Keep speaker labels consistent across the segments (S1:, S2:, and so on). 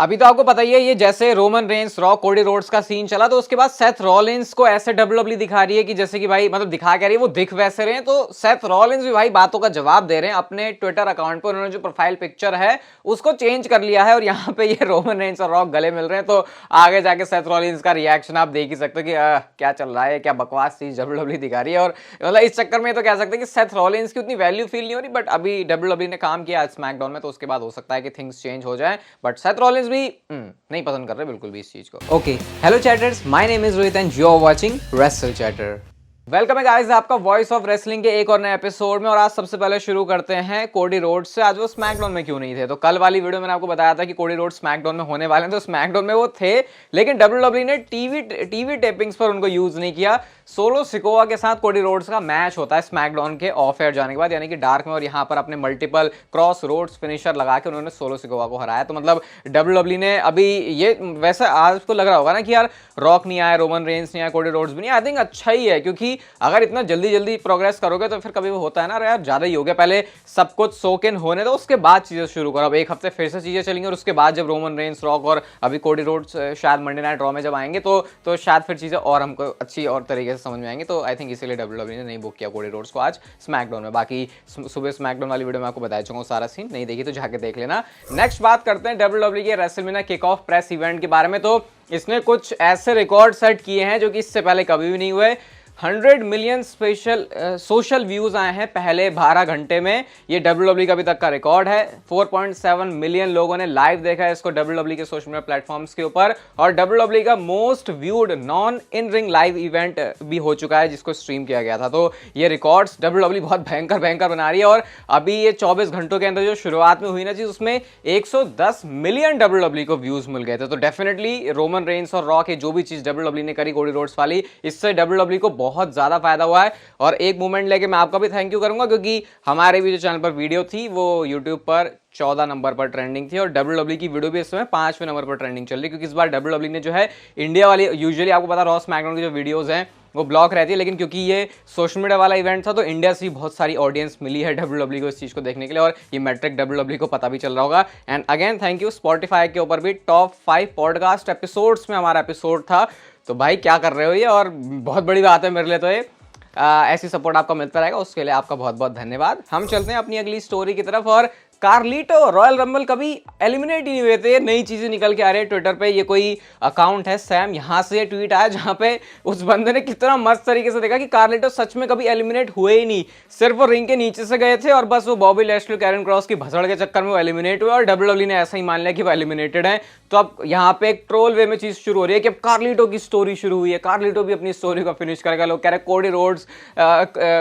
S1: अभी तो आपको पता ही है, ये जैसे Roman Reigns rock Cody Rhodes का सीन चला तो उसके बाद सेथ रॉलिंस को ऐसे डब्ल्यूडब्ल्यूई दिखा रही है कि जैसे कि भाई मतलब दिखा क्या रही है, वो दिख वैसे रहे हैं। तो सेथ रॉलिंस भी भाई बातों का जवाब दे रहे हैं अपने ट्विटर अकाउंट पर। उन्होंने जो प्रोफाइल पिक्चर है उसको चेंज कर लिया है और यहाँ पे ये रोमन रेंस और रॉक गले मिल रहे हैं। तो आगे जाके सेथ रॉलिंस का रिएक्शन आप देख ही सकते हो कि क्या चल रहा है, क्या बकवास चीज डब्ल्यूडब्ल्यूई दिखा रही है। और मतलब इस चक्कर में तो कह सकते हैं कि सेथ रॉलिंस की उतनी वैल्यू फील नहीं हो रही, बट अभी डब्ल्यूडब्ल्यूई ने काम किया स्मैकडाउन में तो उसके बाद हो सकता है कि थिंग्स चेंज हो जाए। बट सेथ रॉलिंस भी नहीं पसंद कर रहे बिल्कुल भी इस चीज को। Okay, hello chatters, my name is Rohit and you are watching wrestle chatter. Welcome है गाइस आपका वॉइस ऑफ रेसलिंग के एक और नए एपिसोड में। और आज सबसे पहले शुरू करते हैं कोडी रोड्स से। आज वो स्मैकडाउन में क्यों नहीं थे? तो कल वाली वीडियो मैंने आपको बताया था कि कोडी रोड्स स्मैकडाउन में होने वाले हैं, तो स्मैकडाउन में वो थे, लेकिन डब्ल्यूडब्ल्यूई ने टीवी टेपिंग्स पर उनको यूज नहीं किया। सोलो सिकोवा के साथ कोडी रोड्स का मैच होता है स्मैकडाउन के ऑफ एयर जाने के बाद, यानी कि डार्क में, और यहाँ पर अपने मल्टीपल क्रॉस रोड्स फिनिशर लगा के उन्होंने सोलो सिकोवा को हराया। तो मतलब डब्ल्यूडब्ल्यूई ने अभी ये, वैसे आज को लग रहा होगा ना कि यार रॉक नहीं आया, रोमन रेंस नहीं आया, कोडी रोड्स भी नहीं। आई थिंक अच्छा ही है, क्योंकि अगर इतना जल्दी प्रोग्रेस करोगे तो फिर कभी वो होता है ना, यार ज्यादा ही हो गया, पहले सब कुछ सोक इन होने दो उसके बाद चीजें शुरू करो। अब एक हफ्ते फिर से चीजें चलेंगी और उसके बाद जब रोमन रेंस, रॉक और अभी कोडी रोड्स शायद मंडे नाइट रॉ में जब आएंगे तो शायद फिर चीजें और हमको अच्छी और तरीके से समझ में आएंगी। तो आई थिंक इसीलिए डब्ल्यूडब्ल्यूई ने नहीं बुक किया कोडी रोड्स को आज स्मैकडाउन में। बाकी सुबह स्मैकडाउन वाली वीडियो में आपको बताया चुका सारा सीन, नहीं देखी तो जाके देख लेना। नेक्स्ट बात करते हैं डब्ल्यूडब्ल्यूई के WrestleMania kick off press event के बारे में। तो इसने कुछ ऐसे रिकॉर्ड सेट किए हैं जो कि इससे पहले कभी भी नहीं हुए। 100 मिलियन सोशल व्यूज आए हैं पहले 12 घंटे में, ये डब्ल्यूडब्ल्यूई का अभी तक का रिकॉर्ड है। 4.7 मिलियन लोगों ने लाइव देखा है इसको डब्ल्यूडब्ल्यूई के सोशल मीडिया प्लेटफॉर्म्स के ऊपर। और डब्ल्यूडब्ल्यूई का most viewed non in ring live event भी हो चुका है जिसको स्ट्रीम किया गया था। तो ये रिकॉर्ड्स डब्ल्यूडब्ल्यूई बहुत भयंकर बना रही है। और अभी ये 24 घंटों के अंदर जो शुरुआत में हुई ना चीज, उसमें 110 मिलियन डब्ल्यूडब्ल्यूई को व्यूज मिल गए थे। तो डेफिनेटली रोमन रेंस और रॉक, जो भी चीज डब्ल्यूडब्ल्यूई ने करी कोडी रोड्स वाली, इससे डब्ल्यूडब्ल्यूई को बहुत ज्यादा फायदा हुआ है। और एक मूवमेंट लेके मैं आपका भी थैंक यू करूंगा, क्योंकि हमारे भी जो चैनल पर वीडियो थी वो यूट्यूब पर 14 नंबर पर ट्रेंडिंग थी और डब्ल्यूडब्ल्यूई की वीडियो भी इस समय 5वें नंबर पर ट्रेंडिंग चल रही है। क्योंकि इस बार डब्ल्यूडब्ल्यूई ने जो है इंडिया वाली, यूजुअली आपको पता रॉ स्मैकडाउन की जो वीडियोस हैं वो ब्लॉक रहती है, लेकिन क्योंकि ये सोशल मीडिया वाला इवेंट था तो इंडिया से बहुत सारी ऑडियंस मिली है डब्ल्यूडब्ल्यूई को इस चीज को देखने के लिए। और ये मैट्रिक डब्ल्यूडब्ल्यूई को पता भी चल रहा होगा। And again thank you. Spotify के ऊपर भी टॉप 5 पॉडकास्ट एपिसोड्स में हमारा एपिसोड था। तो भाई क्या कर रहे हो ये, और बहुत बड़ी बात है मेरे लिए। तो ये ऐसी सपोर्ट आपका मिलता रहेगा, उसके लिए आपका बहुत बहुत धन्यवाद। हम चलते हैं अपनी अगली स्टोरी की तरफ। और कार्लिटो रॉयल रंबल कभी एलिमिनेट ही नहीं हुए थे, नई चीजें निकल के आ रही है ट्विटर पे। ये कोई अकाउंट है सैम, यहाँ से ये ट्वीट आया जहाँ पे उस बंदे ने कितना मस्त तरीके से देखा कि कार्लिटो सच में कभी एलिमिनेट हुए ही नहीं, सिर्फ वो रिंग के नीचे से गए थे और बस वो बॉबी लैशली, कैरन क्रॉस की भसड़ के चक्कर में वो एलिमिनेट हुए और डब्ल्यूडब्ल्यूई ने ऐसा ही मान लिया कि वो एलिमिनेटेड है। तो अब यहाँ पे एक ट्रोल वे में चीज शुरू हो रही है कि अब कार्लिटो की स्टोरी शुरू हुई है, कार्लिटो भी अपनी स्टोरी को फिनिश करेगा। लोग कह रहे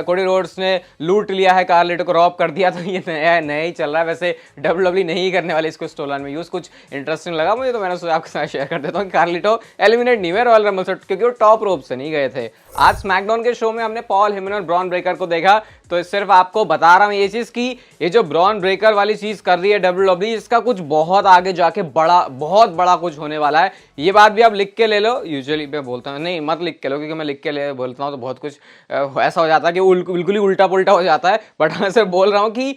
S1: कोडी रोड्स ने लूट लिया है, कार्लिटो को रॉब कर दिया। तो ये नया ही चल रहा है। वैसे डब्ल्यूडब्ल्यूई नहीं करने वाले इसको स्टोरलाइन में यूज, कुछ इंटरेस्टिंग लगा मुझे तो मैंने सोचा आपके साथ शेयर कर देता हूँ कि कार्लिटो एलिमिनेट नहीं हुए रॉयल रंबल से, क्योंकि वो टॉप रोप से नहीं गए थे। आज स्मैकडाउन के शो में हमने पॉल हेमन और ब्रॉन ब्रेकर को देखा। तो सिर्फ आपको बता रहा हूं ये चीज कि ये जो ब्रॉन ब्रेकर वाली चीज कर रही है डब्ल्यूडब्ल्यूई, इसका कुछ बहुत आगे जाके बहुत बड़ा कुछ होने वाला है। ये बात भी आप लिख के ले लो। यूजुअली मैं बोलता हूँ नहीं मत लिख के लो, क्योंकि मैं लिख के ले बोलता हूँ तो बहुत कुछ ऐसा हो जाता है कि बिल्कुल ही उल्टा पुल्टा हो जाता है। बट मैं सिर्फ बोल रहा हूँ कि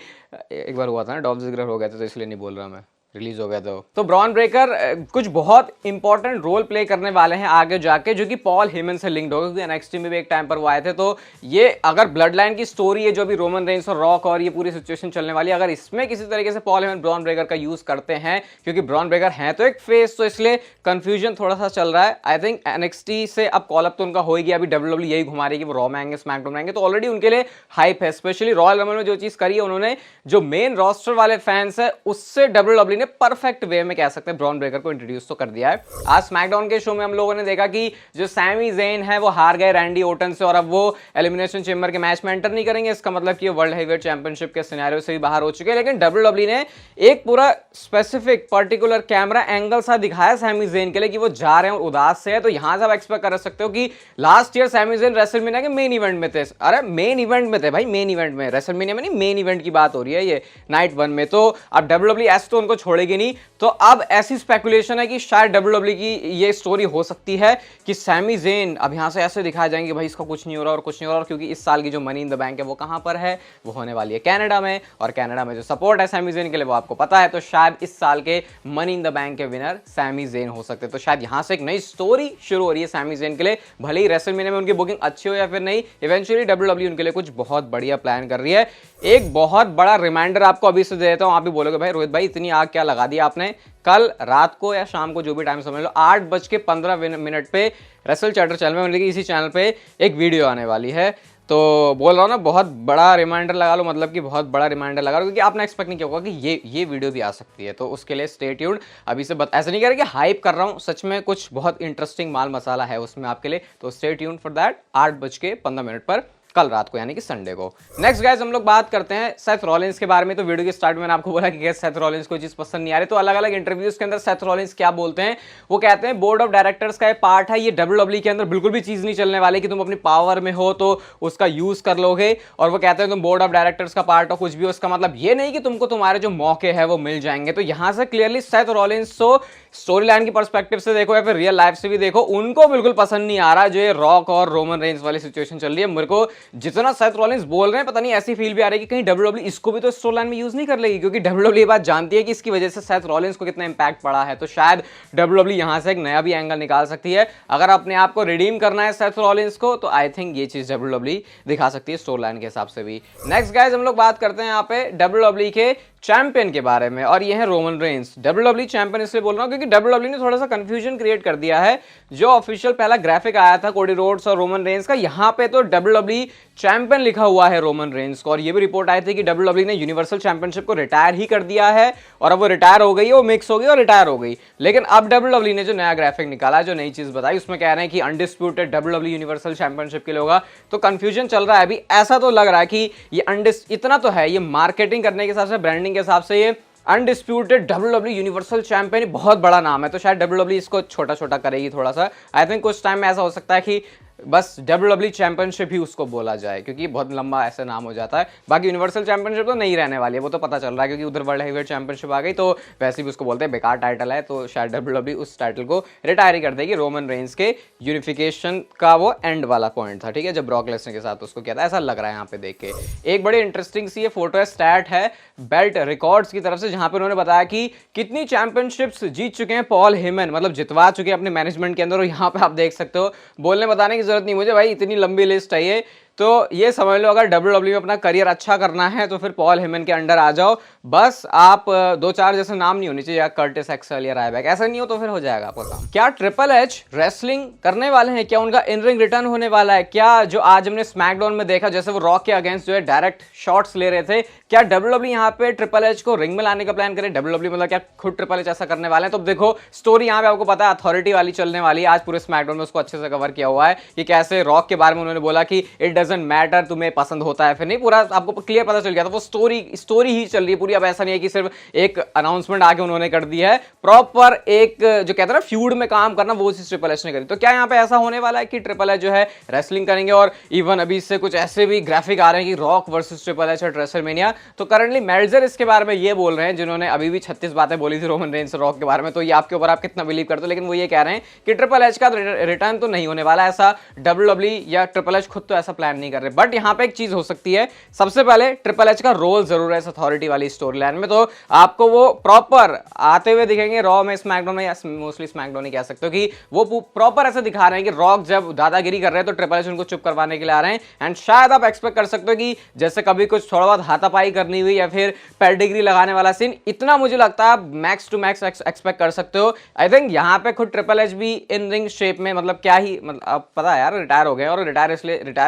S1: एक बार हुआ था ना, डॉल्फ जिगलर हो गए थे, तो इसलिए नहीं बोल रहा मैं, रिलीज हो गया तो ब्रॉन ब्रेकर कुछ बहुत इंपॉर्टेंट रोल प्ले करने वाले हैं आगे जाके, जो कि पॉल हेमन से लिंक्ड होगा, क्योंकि एनएक्सटी में भी एक टाइम पर वो आए थे। तो ये अगर ब्लड लाइन की स्टोरी है जो भी रोमन रेंस और रॉक और ये पूरी सिचुएशन चलने वाली है, अगर इसमें किसी तरीके से पॉल हेमन ब्रॉन ब्रेकर का यूज करते हैं, क्योंकि ब्रॉन ब्रेकर है तो एक फेस, तो इसलिए कंफ्यूजन थोड़ा सा चल रहा है। आई थिंक एनएक्सटी से अब कॉल अप तो उनका हो ही गया, अभी डब्ल्यूडब्ल्यूई यही घुमा रही है कि वो रॉ में आएंगे, स्मैकडाउन में आएंगे, तो ऑलरेडी उनके लिए हाइप है। स्पेशली रॉयल रंबल में जो चीज करी है उन्होंने, जो मेन रोस्टर वाले फैंस है उससे डब्ल्यूडब्ल्यूई ने परफेक्ट वे में कह सकते हैं ब्रॉन ब्रेकर को इंट्रोड्यूस तो कर दिया है। आज स्मैकडाउन के शो में हम लोगों ने देखा कि जो सैमी ज़ेन है वो हार गए रैंडी ओटन से और अब वो एलिमिनेशन चेंबर के मैच में एंटर नहीं करेंगे। इसका मतलब कि वर्ल्ड हेवीवेट चैंपियनशिप के सिनेरियो से भी बाहर हो चुके हैं। लेकिन डब्ल्यूडब्ल्यूई ने एक पूरा स्पेसिफिक पर्टिकुलर कैमरा एंगल सा दिखाया सैमी ज़ेन के लिए कि वो जा रहे हैं और उदास से है। तो यहां से आप एक्सपेक्ट कर सकते हो कि last year Sami Zayn WrestleMania के मेन इवेंट में थे। अरे मेन इवेंट में थे भाई, मेन इवेंट में, रेसलमेनिया में नहीं, मेन इवेंट की बात हो रही है ये नाइट 1 में। तो अब डब्ल्यूडब्ल्यूई ऐसे तो उनको छोड़ेगी नहीं। तो अब ऐसी स्पेकुलेशन है कि शायद WWE की ये स्टोरी हो सकती है कि सैमी ज़ेन अब यहां से ऐसे दिखाया जाएंगे भाई इसका कुछ नहीं हो रहा और कुछ नहीं हो रहा, क्योंकि इस साल की जो मनी इन द बैंक है वो कहां पर है, वो होने वाली है कनाडा में, और कनाडा में जो सपोर्ट है सैमी ज़ेन के लिए वो आपको पता है। तो शायद इस साल के मनी इन द बैंक के विनर सैमी ज़ेन हो सकते हैं। तो शायद यहां से एक नई स्टोरी शुरू हो रही है सैमी ज़ेन के लिए, भले ही रेसलमेनिया में उनकी बुकिंग अच्छी हो या फिर नहीं, इवेंचुअली WWE उनके लिए कुछ बहुत बढ़िया प्लान कर रही है। एक बहुत बड़ा रिमाइंडर आपको अभी से दे देता हूं, आप भी बोलोगे भाई रोहित भाई इतनी आग क्या लगा दी आपने। कल रात को या शाम को जो भी टाइम समझ लो 8:15 पे रेसल चैटर चैनल में, मतलब कि इसी चैनल पे एक वीडियो आने वाली है। तो बोल रहा हूँ ना बहुत बड़ा रिमाइंडर लगा लो, मतलब कि बहुत बड़ा रिमाइंडर लगा लो, क्योंकि आपने एक्सपेक्ट नहीं किया होगा कि ये वीडियो भी आ सकती है। तो उसके लिए स्टे ट्यून्ड। अभी से ऐसा नहीं कह रहा कि हाइप कर रहा हूँ, सच में कुछ बहुत इंटरेस्टिंग माल मसाला है उसमें आपके लिए। तो स्टे ट्यून्ड फॉर दैट 8:15 पर कल रात को, यानी कि संडे को। नेक्स्ट गाइस हम लोग बात करते हैं सेथ रॉलिंस के बारे में। तो वीडियो के स्टार्ट में मैंने आपको बोला कि सेथ रॉलिंस को चीज पसंद नहीं आ रही, तो अलग अलग इंटरव्यूज के अंदर सेथ रॉलिंस क्या बोलते हैं, वो कहते हैं बोर्ड ऑफ डायरेक्टर्स का ये पार्ट है, ये WWE के अंदर बिल्कुल भी चीज नहीं चलने वाली कि तुम अपनी पावर में हो तो उसका यूज कर लोगे। और वो कहते हैं तुम बोर्ड ऑफ डायरेक्टर्स का पार्ट हो कुछ भी, उसका मतलब ये नहीं कि तुमको तुम्हारे जो मौके हैं वो मिल जाएंगे। तो यहां से क्लियरली सेथ रॉलिंस तो स्टोरी लाइन की पर्सपेक्टिव से देखो या फिर रियल लाइफ से भी देखो, उनको बिल्कुल पसंद नहीं आ रहा जो ये रॉक और रोमन रेंज वाली सिचुएशन चल रही है। मेरे को जितना सेथ रॉलिंस बोल रहे हैं पता नहीं ऐसी फील भी आ रही है कि कहीं WWE इसको भी तो स्टोरी लाइन में यूज नहीं कर लेगी, क्योंकि WWE ये बात जानती है कि इसकी वजह से सेथ रॉलिंस को कितना इंपैक्ट पड़ा है। तो शायद WWE यहां से एक नया भी एंगल निकाल सकती है। अगर अपने आप को रिडीम करना है सेथ रॉलिंस को, तो आई थिंक ये चीज WWE दिखा सकती है स्टोरी लाइन के हिसाब से भी। नेक्स्ट गाइस हम लोग बात करते हैं यहाँ पे WWE के चैंपियन के बारे में, और ये है रोमन रेंस। WWE चैंपियन इसलिए बोल रहा हूं क्योंकि WWE ने थोड़ा सा कंफ्यूजन क्रिएट कर दिया है। जो ऑफिशियल पहला ग्राफिक आया था कोडी रोड्स और रोमन रेंस का, यहां पे तो WWE चैंपियन लिखा हुआ है रोमन रेंस को, और ये भी रिपोर्ट आई थी कि WWE ने यूनिवर्सल चैंपियनशिप को रिटायर ही कर दिया है, और अब वो रिटायर हो गई है, वो मिक्स हो गई और रिटायर हो गई। लेकिन अब WWE ने जो नया ग्राफिक निकाला, जो नई चीज बताई, उसमें कह रहे हैं कि अनडिस्प्यूटेड WWE यूनिवर्सल चैंपियनशिप के लिए होगा। तो कंफ्यूजन चल रहा है अभी, ऐसा तो लग रहा है कि ये इतना तो है, ये मार्केटिंग करने के हिसाब से, ब्रांडिंग के हिसाब से ये अनडिस्प्यूटेड WWE यूनिवर्सल चैंपियन बहुत बड़ा नाम है। तो शायद WWE इसको छोटा छोटा करेगी थोड़ा सा। आई थिंक कुछ टाइम में ऐसा हो सकता है कि बस WWE चैंपियनशिप ही उसको बोला जाए, क्योंकि बहुत लंबा ऐसा नाम हो जाता है। बाकी यूनिवर्सल चैंपियनशिप तो नहीं रहने वाली है, वो तो पता चल रहा है, क्योंकि उधर वर्ल्ड हेवीवेट चैंपियनशिप आ गई, तो वैसे भी उसको बोलते हैं बेकार टाइटल है। तो शायद WWE उस टाइटल को रिटायर ही कर देगी। रोमन रेंस के यूनिफिकेशन का वो एंड वाला पॉइंट था, ठीक है, जब ब्रॉक लेसनर के साथ उसको किया था, ऐसा लग रहा है यहाँ पे देख के। एक बड़ी इंटरेस्टिंग सी ये फोटो है, स्टैट है बेल्ट रिकॉर्ड्स की तरफ से, जहां पे उन्होंने बताया कि कितनी चैंपियनशिप्स जीत चुके हैं पॉल हेमन, मतलब जितवा चुके हैं अपने मैनेजमेंट के अंदर। और यहाँ पे आप देख सकते हो, बोलने बताने की जरूरत नहीं मुझे भाई, इतनी लंबी लिस्ट है ये। तो ये समझ लो अगर WWE में अपना करियर अच्छा करना है तो फिर पॉल हेमन के अंडर आ जाओ। बस आप दो चार जैसे नाम नहीं होनी चाहिए, या कर्टिस एक्सेल या रायबैक, ऐसा नहीं हो तो फिर हो जाएगा आपका काम। क्या ट्रिपल एच रेसलिंग करने वाले हैं? क्या उनका इन रिंग रिटर्न होने वाला है? क्या जो आज हमने स्मैकडाउन में देखा, जैसे वो रॉक के अगेंस्ट जो है डायरेक्ट शॉट्स ले रहे थे, क्या WWE यहाँ पे ट्रिपल एच को रिंग में लाने का प्लान करे? WWE मतलब क्या खुद ट्रिपल एच ऐसा करने वाले हैं? तो देखो स्टोरी यहाँ पे आपको पता है अथॉरिटी वाली चलने वाली है। आज पूरे स्मैकडाउन में उसको अच्छे से कवर किया हुआ है कि कैसे रॉक के बारे में उन्होंने बोला कि इट डजंट मैटर तुम्हें पसंद होता है फिर नहीं, पूरा आपको क्लियर पता चल गया था। वो स्टोरी ही चल रही है पूरी। अब ऐसा नहीं है कि सिर्फ एक अनाउंसमेंट आके उन्होंने कर दी है, प्रॉपर एक जो कहते हैं ना फ्यूड में काम करना, वो चीज ट्रिपल एच ने करी। तो क्या यहाँ पे ऐसा होने वाला है कि ट्रिपल एच जो है रेसलिंग करेंगे? और इवन अभी इससे कुछ ऐसे भी ग्राफिक आ रहे हैं कि rock versus triple H eight WrestleMania. तो करंटली मेल्जर इसके बारे में ये बोल रहे हैं, जिन्होंने अभी भी 36 बातें बोली थी रोमन रेंस रॉक के बारे में। तो ये आपके ऊपर आप कितना बिलीव करते हो, लेकिन वो ये कह रहे हैं कि ट्रिपल एच का रिटर्न तो नहीं होने वाला, ऐसा WWE या ट्रिपल एच खुद तो ऐसा प्लान नहीं कर रहे। बट यहाँ पे एक चीज हो सकती है, सबसे पहले ट्रिपल एच का रोल जरूर है इस अथॉरिटी वाली स्टोरी लाइन में। तो आपको वो प्रॉपर आते हुए दिखेंगे रॉ में, स्मैकडाउन में, या मोस्टली स्मैकडाउन ही कह सकते हो, कि वो प्रॉपर ऐसे दिखा रहे हैं कि रॉक जब दादागिरी कर रहे हैं तो ट्रिपल एच उनको चुप करवाने के लिए आ रहे हैं। एंड शायद आप एक्सपेक्ट कर सकते हो कि जैसे कभी कुछ थोड़ा बहुत हाथापाई करनी हुई या फिर पेडिग्री लगाने वाला सीन, इतना मुझे लगता है मैक्स टू मैक्स एक्सपेक्ट कर सकते हो। आई थिंक यहाँ पे खुद ट्रिपल एच भी इन रिंग शेप में, मतलब क्या ही, मतलब आप पता है यार रिटायर हो गए, और रिटायर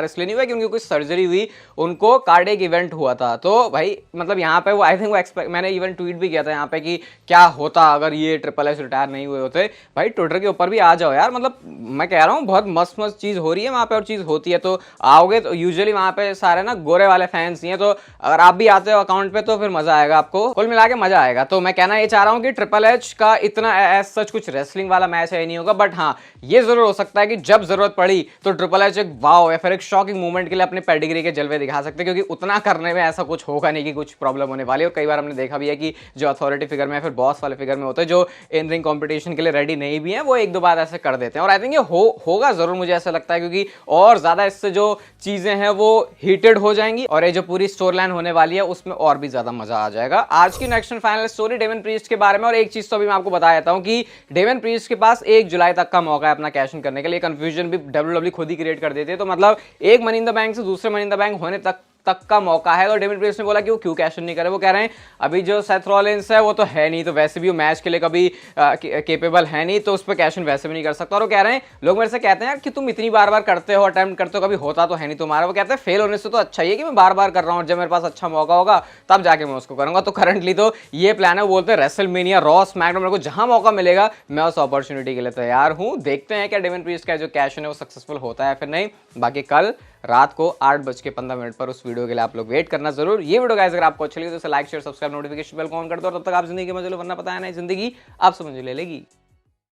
S1: इसलिए नहीं हुआ कि उनकी कुछ सर्जरी हुई, उनको कार्डियक इवेंट हुआ था। तो भाई मतलब यहाँ पे वो आई थिंक वो एक्सपेक्ट, मैंने इवन ट्वीट भी किया था यहाँ पे कि क्या होता अगर ये ट्रिपल एच रिटायर नहीं हुए होते। भाई ट्विटर के ऊपर भी आ जाओ यार, मतलब मैं कह रहा हूँ बहुत मस्त मस्त चीज हो रही है वहाँ पे, और चीज होती है तो आओगे। तो यूजुअली वहाँ पे सारे ना गोरे वाले फैंस ही हैं, तो अगर आप भी आते हो अकाउंट पे तो फिर मजा आएगा, आपको कुल मिला के मजा आएगा। तो मैं कहना ये चाह रहा हूँ कि ट्रिपल एच का इतना एज सच कुछ रेसलिंग वाला मैच है नहीं होगा, बट हाँ ये जरूर हो सकता है कि जब जरूरत पड़ी तो ट्रिपल एच एक वाव या फिर एक शॉकिंग मूवमेंट के लिए अपने पेडिग्री के जलवे दिखा सकते हैं, क्योंकि उतना करने में ऐसा कुछ होगा नहीं कि कुछ प्रॉब्लम होने वाली है। और कई बार हमने देखा भी है कि जो अथॉरिटी फिगर में फिर बॉस वाले फिगर में होते हैं, जो इन रिंग कॉम्पिटिशन के लिए रेडी नहीं भी है, वो एक दो बार ऐसे कर देते हैं। और आई थिंक ये होगा जरूर, मुझे ऐसा लगता है, क्योंकि और ज्यादा इससे जो चीजें हैं वो हीटेड हो जाएंगी और ये जो पूरी स्टोरी लाइन होने वाली है उसमें और भी ज्यादा मजा आ जाएगा। आज की next final story Devon Priest के बारे में। और एक चीज तो अभी मैं आपको बता देता हूं कि डेवन प्रीस्ट के पास 1 जुलाई तक का मौका है अपना कैश इन करने के लिए। कंफ्यूजन भी डब्ल्यूडब्ल्यूई खुद ही क्रिएट कर देती है, तो मतलब एक मनी इन द बैंक से दूसरे मनी इन द बैंक होने तक का मौका है। और डेविड प्रीस्ट ने बोला कि वो क्यों कैश इन नहीं करे। वो कह रहे हैं अभी जो सेथ रॉलिंस है वो तो है नहीं, तो वैसे भी वो मैच के लिए कभी केपेबल है नहीं, तो उस पर कैश इन वैसे भी नहीं कर सकता। और वो कह रहे हैं, लोग मेरे से कहते हैं कि तुम इतनी बार बार करते हो, अटेम्प्ट करते हो, कभी होता तो है नहीं तुम्हारा। वो कहते हैं फेल होने से तो अच्छा ही है कि मैं बार बार कर रहा हूँ, जब मेरे पास अच्छा मौका होगा तब जाके मैं उसको करूंगा। तो करंटली तो ये प्लान है। वो बोलते हैं रेसलमेनिया, रॉ, स्मैकडाउन, मेरे को जहां मौका मिलेगा मैं उस अपॉर्चुनिटी के लिए तैयार हूं। देखते हैं क्या डेवन प्रीस्ट का जो कैश इन है वो सक्सेसफुल होता है फिर नहीं। बाकी कल रात को 8:15 पर उस वीडियो के लिए आप लोग वेट करना जरूर। ये वीडियो गाइस अगर आपको अच्छी लगी तो इसे like share subscribe notification bell on कर दो और तब तक आप जिंदगी के मजे लो, वरना पता है नहीं जिंदगी आपसे मजे ले लेगी।